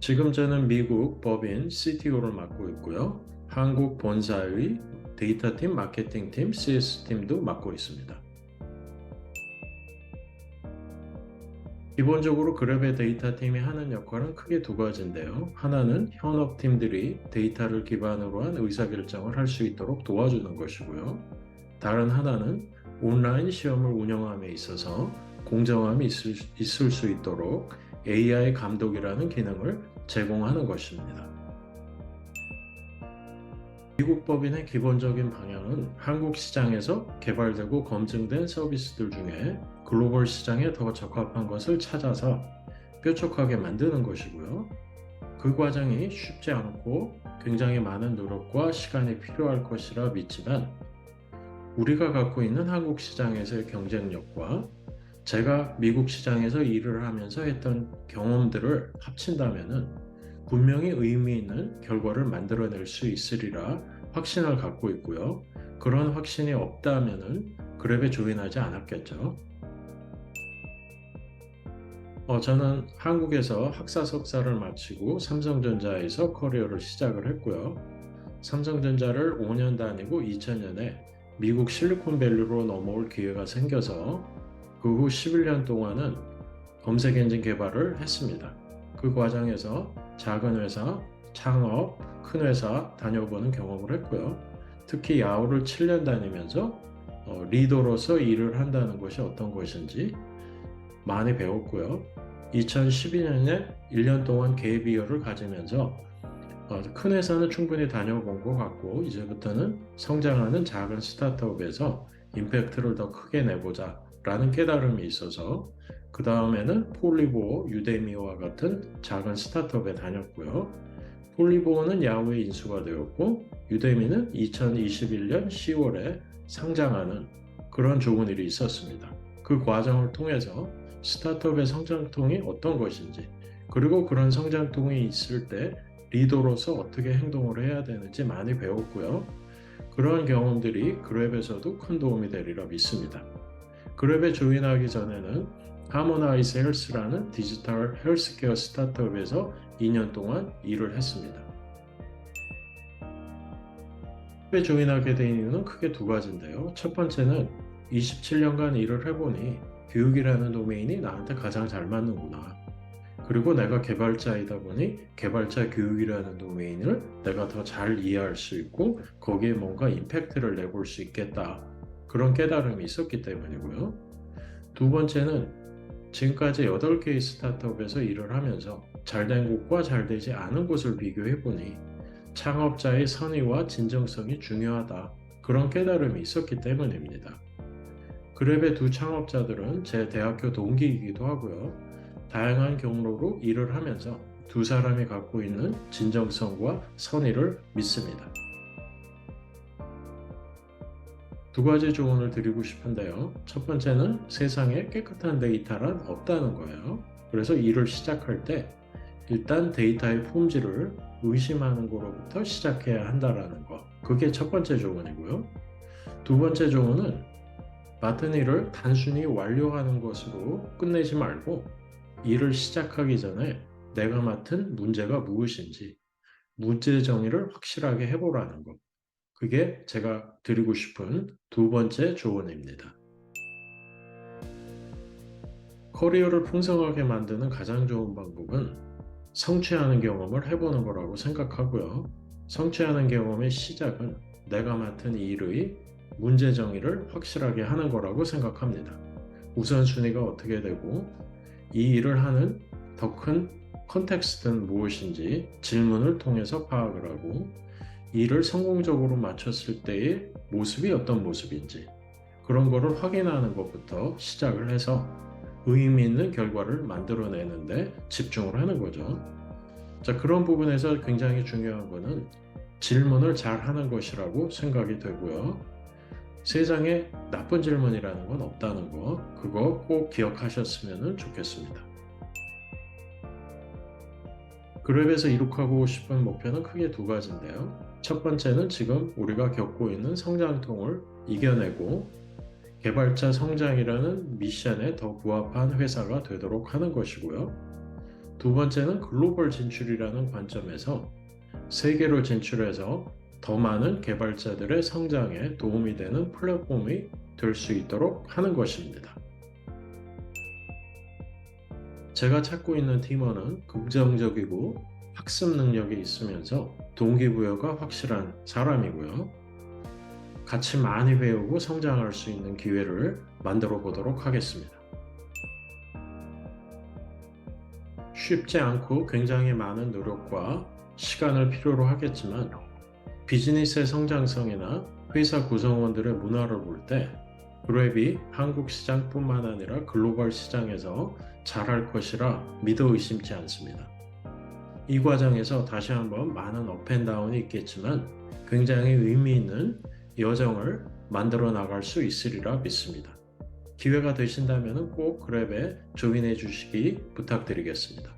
지금 저는 미국 법인 CTO를 맡고 있고요. 한국 본사의 데이터팀, 마케팅팀, CS팀도 맡고 있습니다. 기본적으로 그랩의 데이터팀이 하는 역할은 크게 두 가지인데요. 하나는 현업팀들이 데이터를 기반으로 한 의사결정을 할 수 있도록 도와주는 것이고요. 다른 하나는 온라인 시험을 운영함에 있어서 공정함이 있을 수 있도록 AI 감독이라는 기능을 제공하는 것입니다. 미국 법인의 기본적인 방향은 한국 시장에서 개발되고 검증된 서비스들 중에 글로벌 시장에 더 적합한 것을 찾아서 뾰족하게 만드는 것이고요. 그 과정이 쉽지 않고 굉장히 많은 노력과 시간이 필요할 것이라 믿지만 우리가 갖고 있는 한국 시장에서의 경쟁력과 제가 미국 시장에서 일을 하면서 했던 경험들을 합친다면 분명히 의미 있는 결과를 만들어낼 수 있으리라 확신을 갖고 있고요. 그런 확신이 없다면 그랩에 조인하지 않았겠죠. 저는 한국에서 학사 석사를 마치고 삼성전자에서 커리어를 시작을 했고요. 삼성전자를 5년 다니고 2000년에 미국 실리콘밸리로 넘어올 기회가 생겨서 그 후 11년 동안은 검색 엔진 개발을 했습니다. 그 과정에서 작은 회사, 창업, 큰 회사 다녀보는 경험을 했고요. 특히 야후를 7년 다니면서 리더로서 일을 한다는 것이 어떤 것인지 많이 배웠고요. 2012년에 1년 동안 갭이어를 가지면서 큰 회사는 충분히 다녀본 것 같고 이제부터는 성장하는 작은 스타트업에서 임팩트를 더 크게 내보자 라는 깨달음이 있어서 그 다음에는 폴리보어, 유데미와 같은 작은 스타트업에 다녔고요. 폴리보어는 야후에 인수가 되었고 유데미는 2021년 10월에 상장하는 그런 좋은 일이 있었습니다. 그 과정을 통해서 스타트업의 성장통이 어떤 것인지 그리고 그런 성장통이 있을 때 리더로서 어떻게 행동을 해야 되는지 많이 배웠고요. 그런 경험들이 그랩에서도 큰 도움이 되리라 믿습니다. 그랩에 조인하기 전에는 하모나이즈 헬스라는 디지털 헬스케어 스타트업에서 2년 동안 일을 했습니다. 그랩에 조인하게 된 이유는 크게 두 가지인데요. 첫 번째는 27년간 일을 해보니 교육이라는 도메인이 나한테 가장 잘 맞는구나. 그리고 내가 개발자이다 보니 개발자 교육이라는 도메인을 내가 더 잘 이해할 수 있고 거기에 뭔가 임팩트를 내볼 수 있겠다. 그런 깨달음이 있었기 때문이고요. 두 번째는 지금까지 8개의 스타트업에서 일을 하면서 잘된 곳과 잘 되지 않은 곳을 비교해 보니 창업자의 선의와 진정성이 중요하다. 그런 깨달음이 있었기 때문입니다. 그랩의 두 창업자들은 제 대학교 동기이기도 하고요. 다양한 경로로 일을 하면서 두 사람이 갖고 있는 진정성과 선의를 믿습니다. 두 가지 조언을 드리고 싶은데요. 첫 번째는 세상에 깨끗한 데이터란 없다는 거예요. 그래서 일을 시작할 때 일단 데이터의 품질을 의심하는 것부터 시작해야 한다는 거. 그게 첫 번째 조언이고요. 두 번째 조언은 맡은 일을 단순히 완료하는 것으로 끝내지 말고 일을 시작하기 전에 내가 맡은 문제가 무엇인지 문제 정의를 확실하게 해보라는 것. 그게 제가 드리고 싶은 두 번째 조언입니다. 커리어를 풍성하게 만드는 가장 좋은 방법은 성취하는 경험을 해보는 거라고 생각하고요. 성취하는 경험의 시작은 내가 맡은 일의 문제 정의를 확실하게 하는 거라고 생각합니다. 우선순위가 어떻게 되고 이 일을 하는 더 큰 컨텍스트는 무엇인지 질문을 통해서 파악을 하고 일을 성공적으로 마쳤을 때의 모습이 어떤 모습인지 그런 거를 확인하는 것부터 시작을 해서 의미 있는 결과를 만들어내는데 집중을 하는 거죠. 자, 그런 부분에서 굉장히 중요한 거는 질문을 잘 하는 것이라고 생각이 되고요. 세상에 나쁜 질문이라는 건 없다는 거, 그거 꼭 기억하셨으면 좋겠습니다. 그랩에서 이룩하고 싶은 목표는 크게 두 가지인데요. 첫 번째는 지금 우리가 겪고 있는 성장통을 이겨내고 개발자 성장이라는 미션에 더 부합한 회사가 되도록 하는 것이고요. 두 번째는 글로벌 진출이라는 관점에서 세계로 진출해서 더 많은 개발자들의 성장에 도움이 되는 플랫폼이 될 수 있도록 하는 것입니다. 제가 찾고 있는 팀원은 긍정적이고 학습 능력이 있으면서 동기부여가 확실한 사람이고요. 같이 많이 배우고 성장할 수 있는 기회를 만들어 보도록 하겠습니다. 쉽지 않고 굉장히 많은 노력과 시간을 필요로 하겠지만 비즈니스의 성장성이나 회사 구성원들의 문화를 볼 때 그랩이 한국 시장뿐만 아니라 글로벌 시장에서 잘할 것이라 믿어 의심치 않습니다. 이 과정에서 다시 한번 많은 업앤다운이 있겠지만 굉장히 의미 있는 여정을 만들어 나갈 수 있으리라 믿습니다. 기회가 되신다면 꼭 그랩에 조인해 주시기 부탁드리겠습니다.